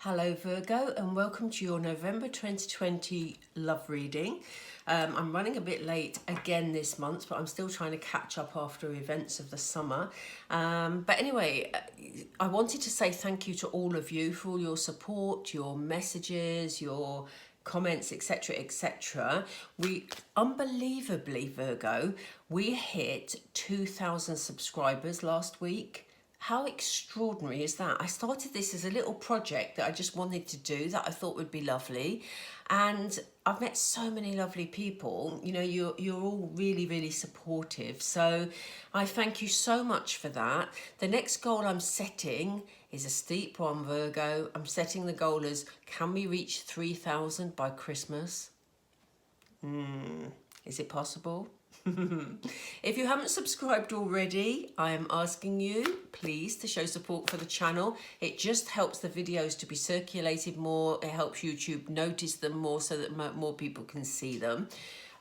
Hello Virgo, and welcome to your November 2020 love reading. I'm running a bit late again this month, but I'm still trying to catch up after events of the summer. But anyway, I wanted to say thank you to all of you for all your support, your messages, your comments, etc, etc. We unbelievably, Virgo, we hit 2,000 subscribers last week. How extraordinary is that? I started this as a little project that I just wanted to do, that I thought would be lovely. And I've met so many lovely people. You know, you're all really, really supportive. So I thank you so much for that. The next goal I'm setting is a steep one, Virgo. I'm setting the goal as, can we reach 3,000 by Christmas? Is it possible? If you haven't subscribed already, I am asking you please to show support for the channel. It just helps the videos to be circulated more. It helps YouTube notice them more so that more people can see them.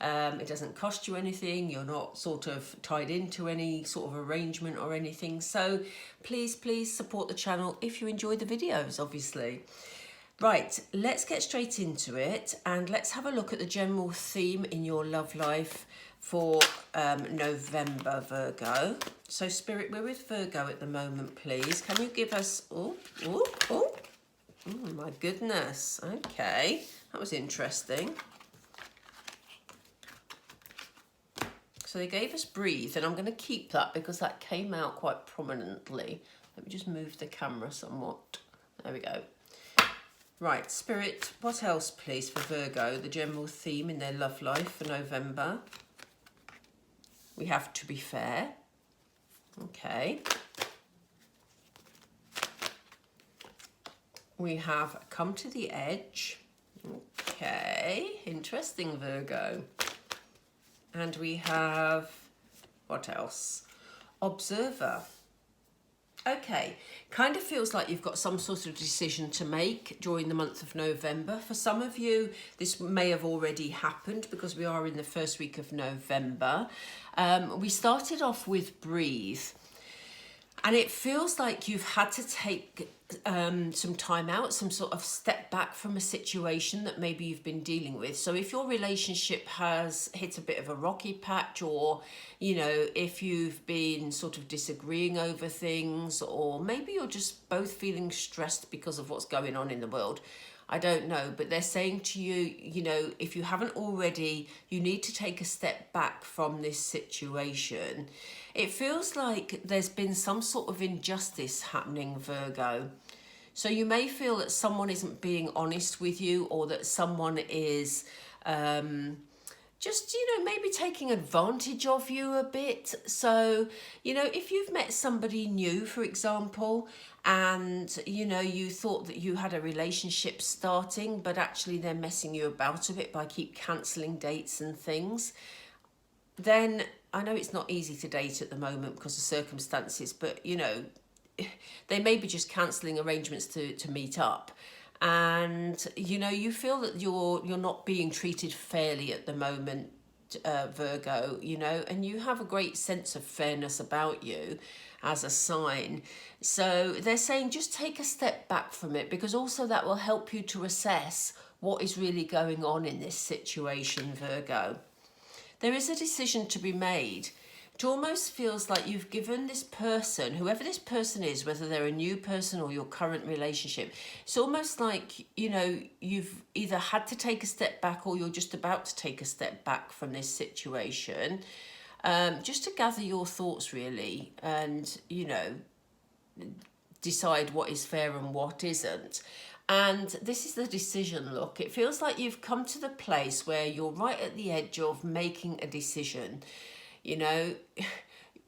It doesn't cost you anything. You're not sort of tied into any sort of arrangement or anything. So please support the channel if you enjoy the videos, obviously. Right, let's get straight into it and let's have a look at the general theme in your love life for November, Virgo. So Spirit, we're with Virgo at the moment, please. Can you give us, oh my goodness. Okay, that was interesting. So they gave us breathe, and I'm going to keep that because that came out quite prominently. Let me just move the camera somewhat. There we go. Right, Spirit, what else, please, for Virgo? The general theme in their love life for November. We have to be fair. Okay. We have come to the edge. Okay, interesting, Virgo. And we have, what else? Observer. Okay, kind of feels like you've got some sort of decision to make during the month of November. For some of you, this may have already happened because we are in the first week of November. We started off with breathe. And it feels like you've had to take some time out, some sort of step back from a situation that maybe you've been dealing with. So if your relationship has hit a bit of a rocky patch, or, you know, if you've been sort of disagreeing over things, or maybe you're just both feeling stressed because of what's going on in the world, I don't know, but they're saying to you, you know, if you haven't already, you need to take a step back from this situation. It feels like there's been some sort of injustice happening, Virgo. So you may feel that someone isn't being honest with you, or that someone is just, you know, maybe taking advantage of you a bit. So, you know, if you've met somebody new, for example, and, you know, you thought that you had a relationship starting, but actually they're messing you about a bit by keep cancelling dates and things, then I know it's not easy to date at the moment because of circumstances, but, you know, they may be just cancelling arrangements to meet up. And, you know, you feel that you're not being treated fairly at the moment, Virgo, you know, and you have a great sense of fairness about you as a sign. So they're saying just take a step back from it, because also that will help you to assess what is really going on in this situation, Virgo. There is a decision to be made. It almost feels like you've given this person, whoever this person is, whether they're a new person or your current relationship, it's almost like, you know, you've either had to take a step back or you're just about to take a step back from this situation, just to gather your thoughts, really, and, you know, decide what is fair and what isn't. And this is the decision look. It feels like you've come to the place where you're right at the edge of making a decision. You know,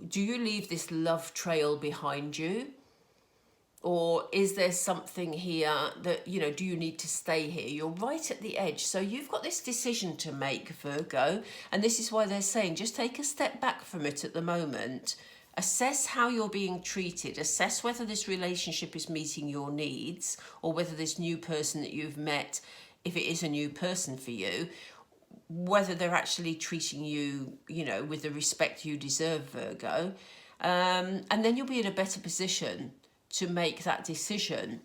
do you leave this love trail behind you? Or is there something here that, you know, do you need to stay here? You're right at the edge. So you've got this decision to make, Virgo. And this is why they're saying just take a step back from it at the moment. Assess how you're being treated. Assess whether this relationship is meeting your needs, or whether this new person that you've met, if it is a new person for you, whether they're actually treating you, you know, with the respect you deserve, Virgo. And then you'll be in a better position to make that decision.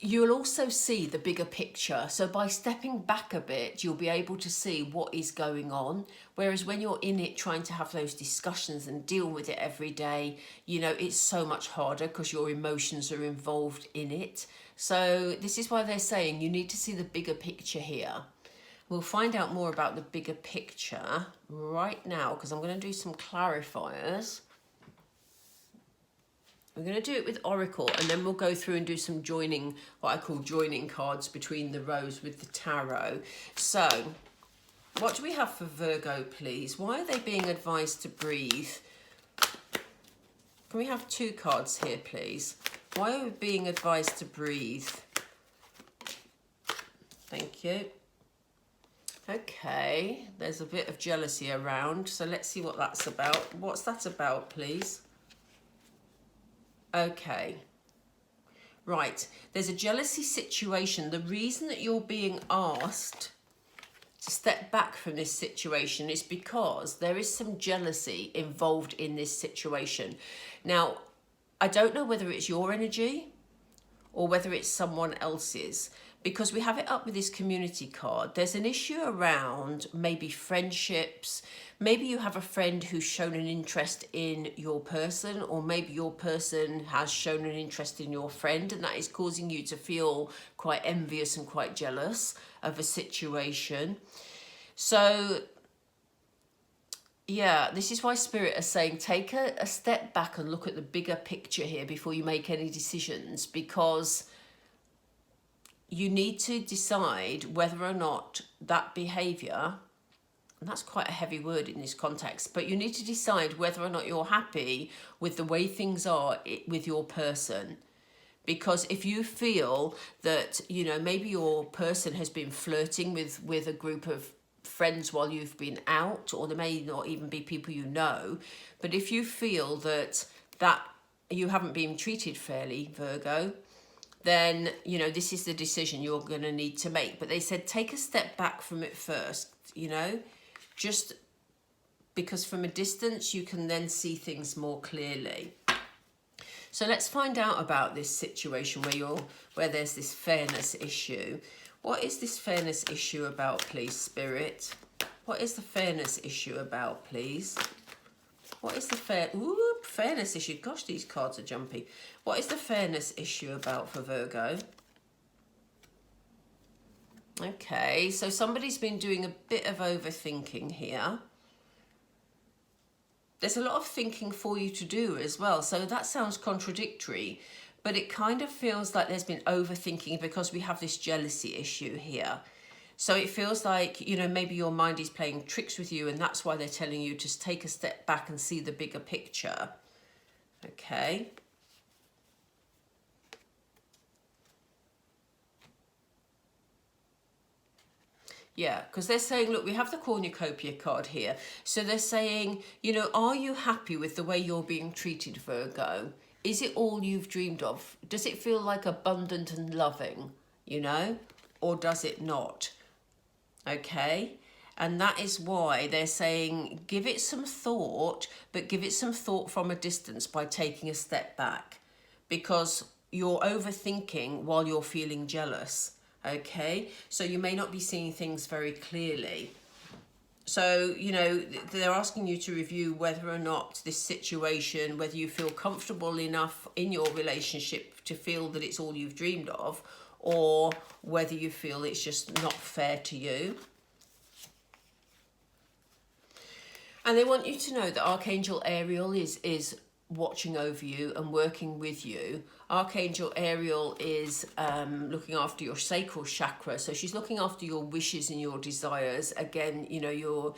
You'll also see the bigger picture. So by stepping back a bit, you'll be able to see what is going on. Whereas when you're in it trying to have those discussions and deal with it every day, you know, it's so much harder because your emotions are involved in it. So this is why they're saying you need to see the bigger picture here. We'll find out more about the bigger picture right now because I'm going to do some clarifiers. We're going to do it with Oracle, and then we'll go through and do some joining, what I call joining cards between the rows with the tarot. So, what do we have for Virgo, please? Why are they being advised to breathe? Can we have 2 cards here, please? Why are we being advised to breathe? Thank you. Okay, there's a bit of jealousy around, so let's see what that's about. What's that about, please? Okay, right, there's a jealousy situation. The reason that you're being asked to step back from this situation is because there is some jealousy involved in this situation. Now, I don't know whether it's your energy or whether it's someone else's, because we have it up with this community card. There's an issue around maybe friendships. Maybe you have a friend who's shown an interest in your person, or maybe your person has shown an interest in your friend, and that is causing you to feel quite envious and quite jealous of a situation. So yeah, this is why Spirit are saying take a step back and look at the bigger picture here before you make any decisions, because you need to decide whether or not that behaviour, and that's quite a heavy word in this context, but you need to decide whether or not you're happy with the way things are with your person. Because if you feel that, you know, maybe your person has been flirting with a group of friends while you've been out, or there may not even be people you know, but if you feel that you haven't been treated fairly, Virgo, then, you know, this is the decision you're going to need to make. But they said take a step back from it first, you know, just because from a distance you can then see things more clearly. So let's find out about this situation where there's this fairness issue. What is this fairness issue about, please, Spirit? What is the fairness issue about, please? What is the fairness issue? Gosh, these cards are jumpy. What is the fairness issue about for Virgo? Okay, so somebody's been doing a bit of overthinking here. There's a lot of thinking for you to do as well, so that sounds contradictory, but it kind of feels like there's been overthinking because we have this jealousy issue here. So it feels like, you know, maybe your mind is playing tricks with you, and that's why they're telling you to take a step back and see the bigger picture. Okay. Yeah, because they're saying, look, we have the cornucopia card here. So they're saying, you know, are you happy with the way you're being treated, Virgo? Is it all you've dreamed of? Does it feel like abundant and loving, you know, or does it not? Okay, and that is why they're saying give it some thought, but give it some thought from a distance by taking a step back, because you're overthinking while you're feeling jealous. Okay, so you may not be seeing things very clearly. So, you know, they're asking you to review whether or not this situation, whether you feel comfortable enough in your relationship to feel that it's all you've dreamed of, or whether you feel it's just not fair to you. And they want you to know that Archangel Ariel is watching over you and working with you. Archangel Ariel is looking after your sacral chakra. So she's looking after your wishes and your desires. Again, you know, your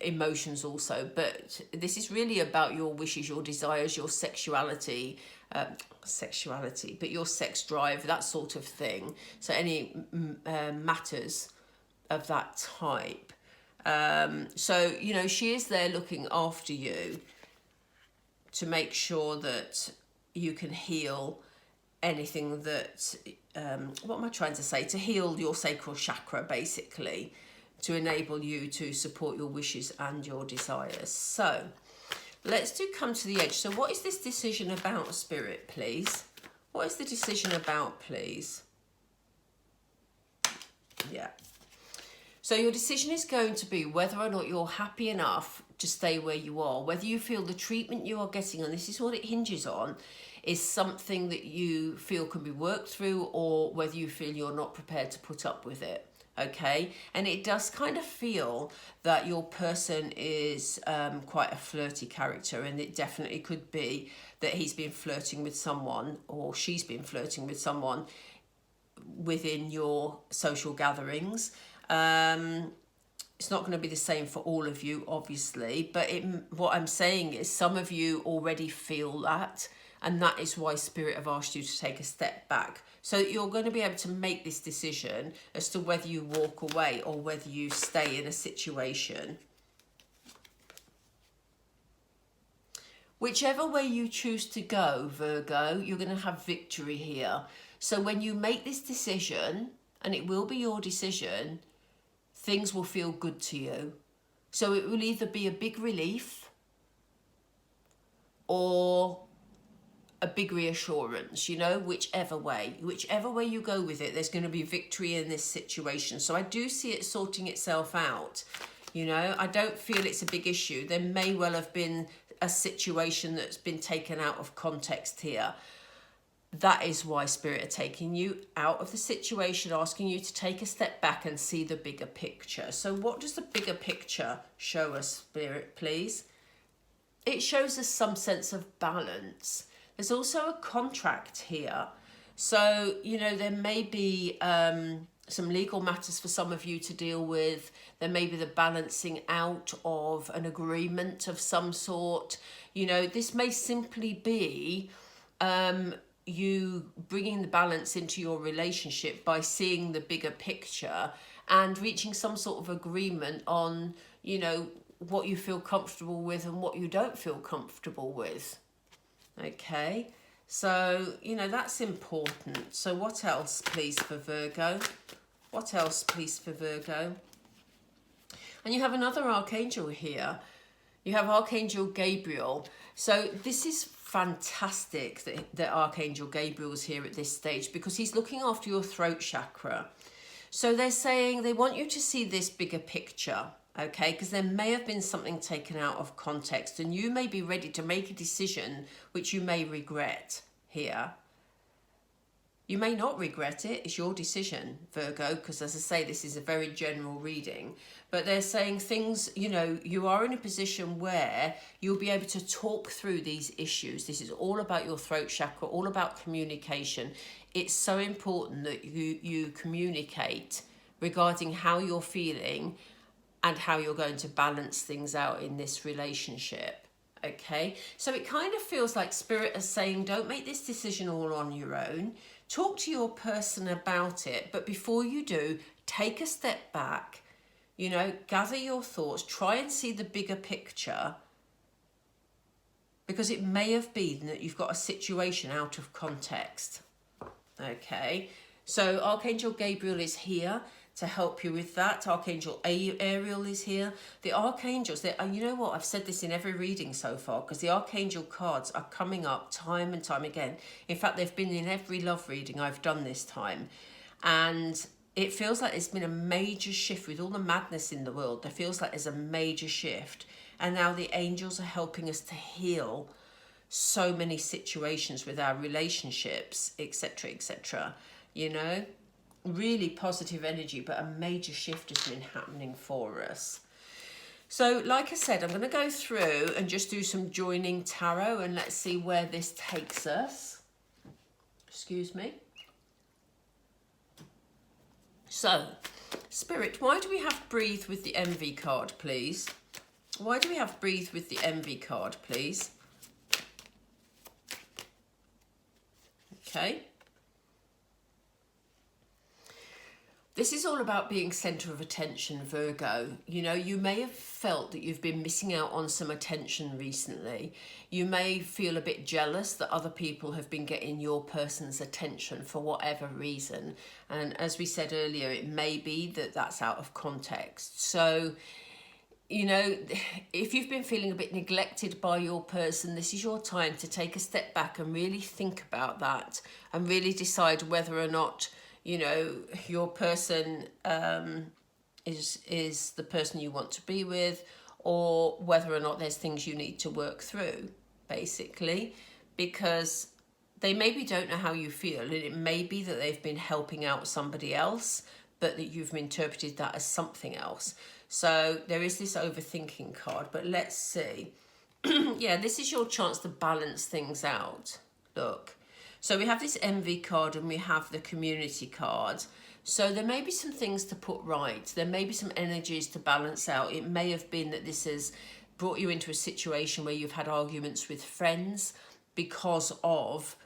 emotions also. But this is really about your wishes, your desires, your sexuality, but your sex drive, that sort of thing. So any matters of that type. So, you know, she is there looking after you to make sure that you can heal anything that, what am I trying to say? To heal your sacral chakra, basically, to enable you to support your wishes and your desires. So let's come to the edge. So what is this decision about, Spirit, please? What is the decision about, please? Yeah. So your decision is going to be whether or not you're happy enough to stay where you are, whether you feel the treatment you are getting, and this is what it hinges on, is something that you feel can be worked through, or whether you feel you're not prepared to put up with it. Okay, and it does kind of feel that your person is quite a flirty character, and it definitely could be that he's been flirting with someone, or she's been flirting with someone within your social gatherings. It's not going to be the same for all of you, obviously, but what I'm saying is some of you already feel that, and that is why Spirit have asked you to take a step back. So you're going to be able to make this decision as to whether you walk away or whether you stay in a situation. Whichever way you choose to go, Virgo, you're going to have victory here. So when you make this decision, and it will be your decision, things will feel good to you. So it will either be a big relief or a big reassurance, you know, whichever way you go with it, there's going to be victory in this situation. So I do see it sorting itself out. You know, I don't feel it's a big issue. There may well have been a situation that's been taken out of context here. That is why Spirit are taking you out of the situation, asking you to take a step back and see the bigger picture. So what does the bigger picture show us, Spirit, please? It shows us some sense of balance. There's also a contract here. So, you know, there may be some legal matters for some of you to deal with. There may be the balancing out of an agreement of some sort. You know, this may simply be you bringing the balance into your relationship by seeing the bigger picture and reaching some sort of agreement on, you know, what you feel comfortable with and what you don't feel comfortable with. Okay, so, you know, that's important. So what else, please, for Virgo? What else, please, for Virgo? And you have another archangel here. You have Archangel Gabriel. So this is fantastic that Archangel Gabriel is here at this stage, because he's looking after your throat chakra. So they're saying they want you to see this bigger picture, okay? Because there may have been something taken out of context, and you may be ready to make a decision which you may regret here. You may not regret it. It's your decision, Virgo, because as I say, this is a very general reading. But they're saying things, you know, you are in a position where you'll be able to talk through these issues. This is all about your throat chakra, all about communication. It's so important that you communicate regarding how you're feeling and how you're going to balance things out in this relationship. Okay, so it kind of feels like Spirit is saying, don't make this decision all on your own. Talk to your person about it, but before you do, take a step back, you know, gather your thoughts, try and see the bigger picture, because it may have been that you've got a situation out of context. Okay, so Archangel Gabriel is here to help you with that. Archangel Ariel is here. The archangels, and you know what, I've said this in every reading so far, because the archangel cards are coming up time and time again. In fact, they've been in every love reading I've done this time, and it feels like it's been a major shift with all the madness in the world. There feels like there's a major shift, and now the angels are helping us to heal so many situations with our relationships, etc., etc. You know, really positive energy, but a major shift has been happening for us. So like I said, I'm going to go through and just do some joining tarot, and let's see where this takes us. Excuse me. So, Spirit, why do we have breathe with the envy card, please? Why do we have breathe with the envy card, please? Okay. This is all about being centre of attention, Virgo. You know, you may have felt that you've been missing out on some attention recently. You may feel a bit jealous that other people have been getting your person's attention for whatever reason. And as we said earlier, it may be that that's out of context. So you know, if you've been feeling a bit neglected by your person, this is your time to take a step back and really think about that and really decide whether or not, you know, your person is the person you want to be with, or whether or not there's things you need to work through, basically, because they maybe don't know how you feel, and it may be that they've been helping out somebody else, but that you've interpreted that as something else. So there is this overthinking card, but let's see. Yeah, this is your chance to balance things out. Look. So we have this envy card and we have the community card. So there may be some things to put right. There may be some energies to balance out. It may have been that this has brought you into a situation where you've had arguments with friends because of,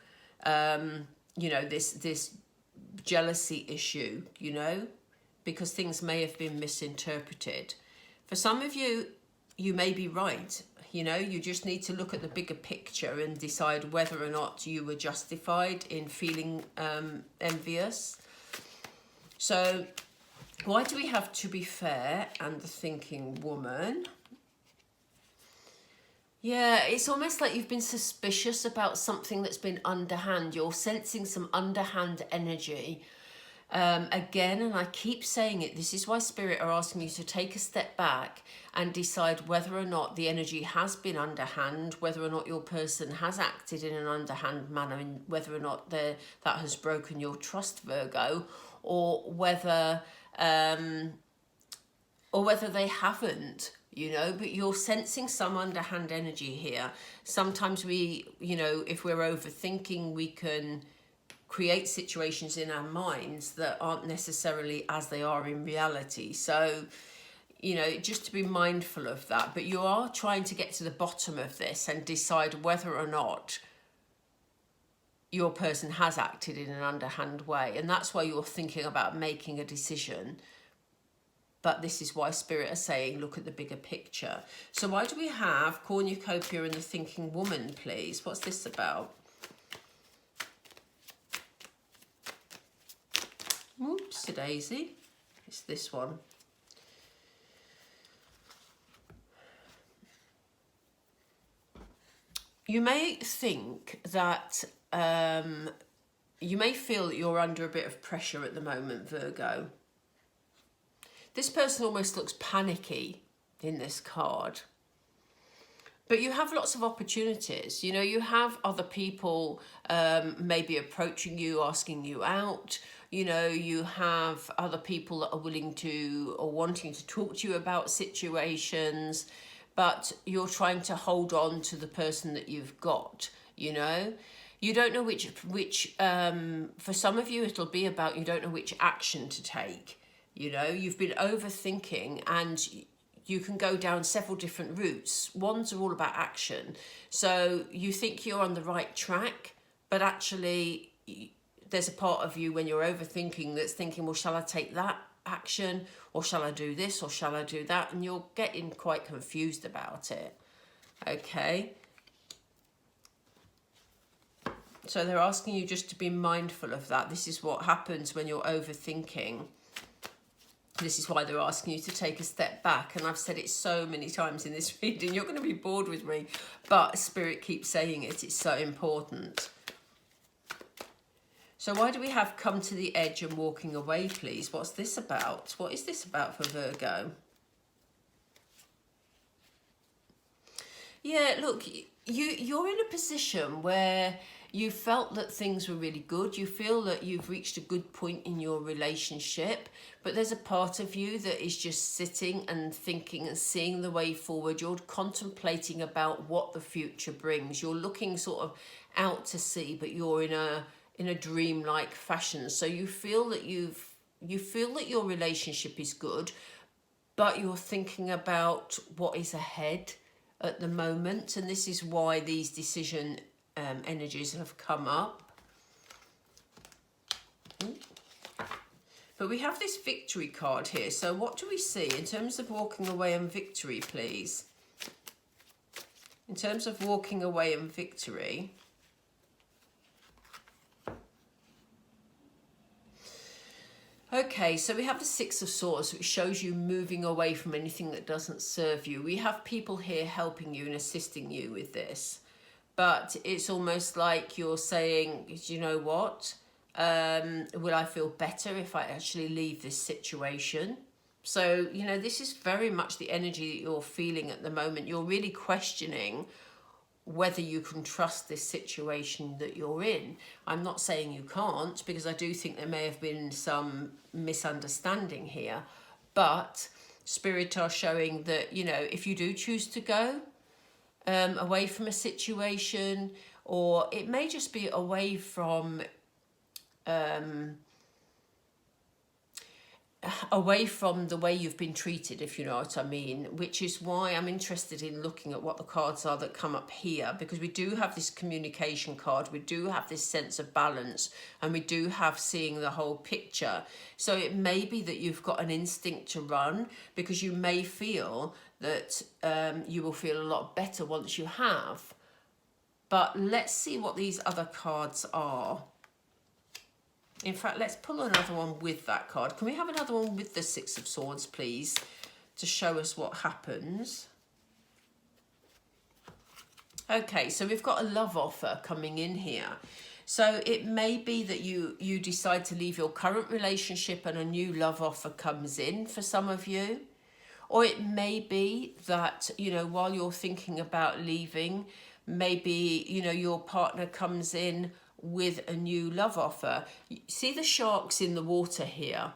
you know, this jealousy issue, you know, because things may have been misinterpreted. For some of you, you may be right. You know, you just need to look at the bigger picture and decide whether or not you were justified in feeling envious. So why do we have to be fair and the thinking woman? Yeah, it's almost like you've been suspicious about something that's been underhand. You're sensing some underhand energy. Again, and I keep saying it, this is why Spirit are asking you to take a step back and decide whether or not the energy has been underhand, whether or not your person has acted in an underhand manner, and whether or not that has broken your trust, Virgo, or whether they haven't, you know, but you're sensing some underhand energy here. Sometimes we, you know, if we're overthinking, we can create situations in our minds that aren't necessarily as they are in reality. So, you know, just to be mindful of that. But you are trying to get to the bottom of this and decide whether or not your person has acted in an underhand way. And that's why you're thinking about making a decision. But this is why Spirit are saying, look at the bigger picture. So why do we have Cornucopia and the Thinking Woman, please? What's this about? Oops, a daisy. It's this one. You may think that, you may feel that you're under a bit of pressure at the moment, Virgo. This person almost looks panicky in this card. But you have lots of opportunities. You know, you have other people maybe approaching you, asking you out. You know, you have other people that are willing to or wanting to talk to you about situations, but you're trying to hold on to the person that you've got, you know. You don't know which for some of you, it'll be about you don't know which action to take. You know, you've been overthinking and you can go down several different routes. Ones are all about action. So you think you're on the right track, but actually there's a part of you when you're overthinking that's thinking, well, shall I take that action, or shall I do this, or shall I do that? And you're getting quite confused about it. Okay. So they're asking you just to be mindful of that. This is what happens when you're overthinking. This is why they're asking you to take a step back. And I've said it so many times in this reading, you're going to be bored with me. But Spirit keeps saying it. It's so important. So why do we have come to the edge and walking away, please? What's this about? What is this about for Virgo? Yeah, look, you're in a position where you felt that things were really good. You feel that you've reached a good point in your relationship, but there's a part of you that is just sitting and thinking and seeing the way forward. You're contemplating about what the future brings. You're looking sort of out to sea, but you're in a dream-like fashion. So you feel that you feel that your relationship is good, but you're thinking about what is ahead at the moment, and this is why these decision energies have come up. But we have this victory card here. So what do we see in terms of walking away and victory, please? In terms of walking away and victory. Okay, so we have the Six of Swords, which shows you moving away from anything that doesn't serve you. We have people here helping you and assisting you with this. But it's almost like you're saying, do you know what? Will I feel better if I actually leave this situation? So, you know, this is very much the energy that you're feeling at the moment. You're really questioning whether you can trust this situation that you're in. I'm not saying you can't, because I do think there may have been some misunderstanding here. But Spirit are showing that, you know, if you do choose to go away from a situation, or it may just be away from the way you've been treated, if you know what I mean, which is why I'm interested in looking at what the cards are that come up here, because we do have this communication card, we do have this sense of balance, and we do have seeing the whole picture. So it may be that you've got an instinct to run, because you may feel that you will feel a lot better once you have. But let's see what these other cards are. In fact, let's pull another one with that card. Can we have another one with the Six of Swords, please, to show us what happens? Okay, so we've got a love offer coming in here. So it may be that you decide to leave your current relationship and a new love offer comes in for some of you. Or it may be that, you know, while you're thinking about leaving, maybe, you know, your partner comes in with a new love offer. See the sharks in the water here?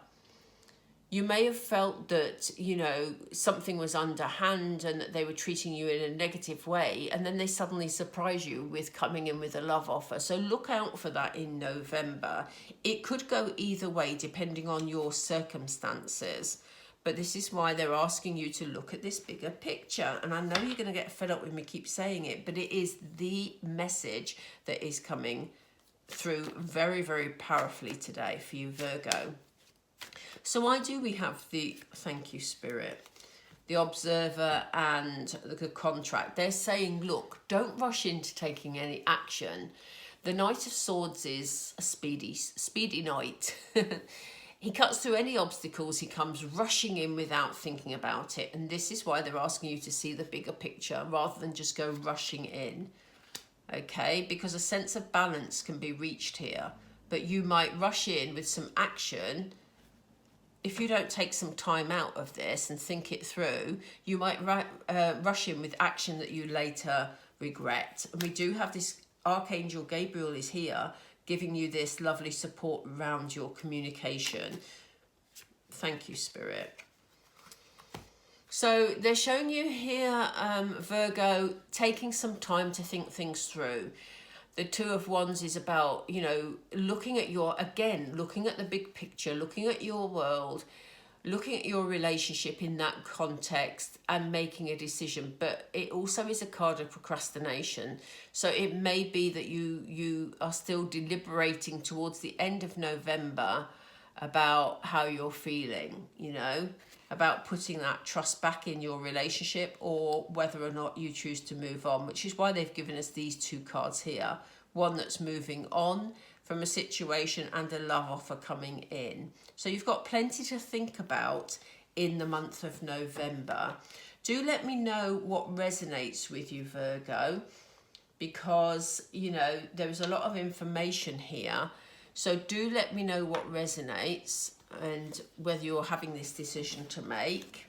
You may have felt that, you know, something was underhand and that they were treating you in a negative way, and then they suddenly surprise you with coming in with a love offer. So look out for that in November. It could go either way depending on your circumstances. But this is why they're asking you to look at this bigger picture. And I know you're going to get fed up with me keep saying it, but it is the message that is coming through very, very powerfully today for you, Virgo. So why do we have the, thank you, Spirit, the Observer and the Contract? They're saying, look, don't rush into taking any action. The Knight of Swords is a speedy knight. He cuts through any obstacles, he comes rushing in without thinking about it. And this is why they're asking you to see the bigger picture rather than just go rushing in. Okay, because a sense of balance can be reached here. But you might rush in with some action. If you don't take some time out of this and think it through, you might rush in with action that you later regret. And we do have this Archangel Gabriel is here, giving you this lovely support around your communication. Thank you, Spirit. So they're showing you here, Virgo, taking some time to think things through. The Two of Wands is about, you know, looking at looking at the big picture, looking at your world, looking at your relationship in that context and making a decision. But it also is a card of procrastination. So it may be that you are still deliberating towards the end of November about how you're feeling, you know, about putting that trust back in your relationship or whether or not you choose to move on, which is why they've given us these two cards here. One that's moving on from a situation and a love offer coming in. So you've got plenty to think about in the month of November. Do let me know what resonates with you, Virgo, because, you know, there is a lot of information here. So do let me know what resonates and whether you're having this decision to make.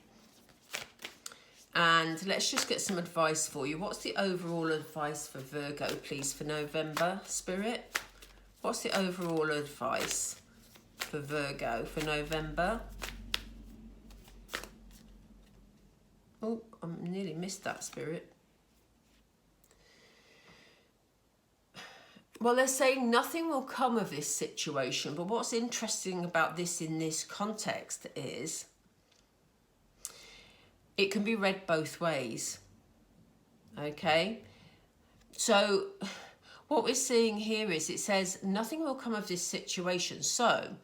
And let's just get some advice for you. What's the overall advice for Virgo, please, for November, Spirit? What's the overall advice for Virgo for November? Oh, I nearly missed that, Spirit. Well, they're saying nothing will come of this situation. But what's interesting about this in this context is it can be read both ways. Okay? So what we're seeing here is it says nothing will come of this situation. So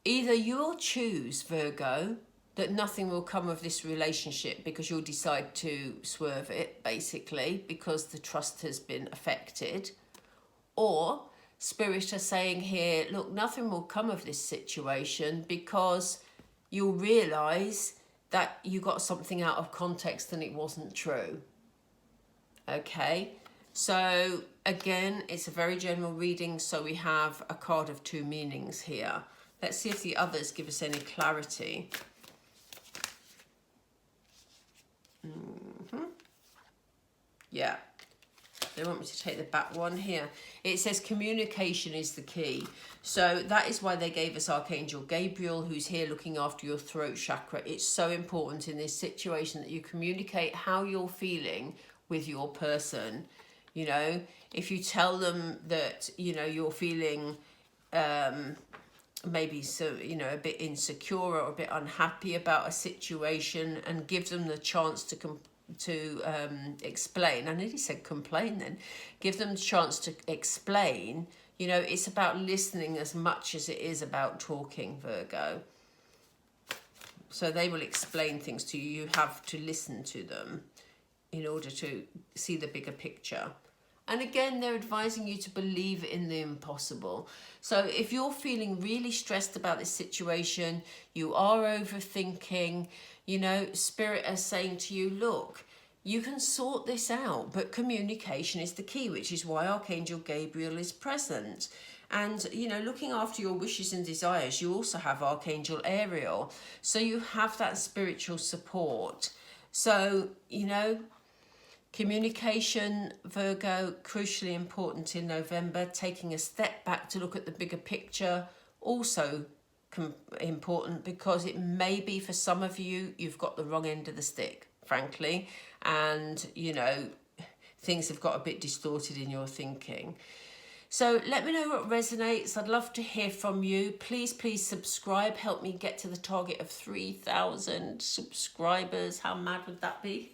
either you'll choose, Virgo, that nothing will come of this relationship because you'll decide to swerve it, basically, because the trust has been affected. Or Spirit are saying here, look, nothing will come of this situation because you'll realise that you got something out of context and it wasn't true. Okay, so again, it's a very general reading, so we have a card of two meanings here. Let's see if the others give us any clarity. Yeah, they want me to take the back one here. It says communication is the key. So that is why they gave us Archangel Gabriel, who's here looking after your throat chakra. It's so important in this situation that you communicate how you're feeling with your person. You know, if you tell them that, you know, you're feeling maybe a bit insecure or a bit unhappy about a situation, and give them the chance to explain. I nearly said complain then. Give them the chance to explain. You know, it's about listening as much as it is about talking, Virgo. So they will explain things to you. You have to listen to them in order to see the bigger picture. And again, they're advising you to believe in the impossible. So if you're feeling really stressed about this situation, you are overthinking, you know, Spirit is saying to you, look, you can sort this out, but communication is the key, which is why Archangel Gabriel is present. And, you know, looking after your wishes and desires, you also have Archangel Ariel. So you have that spiritual support. So, you know, communication, Virgo, crucially important in November. Taking a step back to look at the bigger picture, also important, because it may be for some of you, you've got the wrong end of the stick, frankly. And, you know, things have got a bit distorted in your thinking. So let me know what resonates. I'd love to hear from you. Please subscribe. Help me get to the target of 3,000 subscribers. How mad would that be?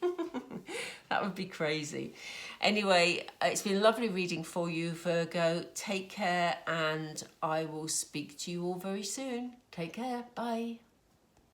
That would be crazy. Anyway, it's been a lovely reading for you, Virgo. Take care, and I will speak to you all very soon. Take care. Bye.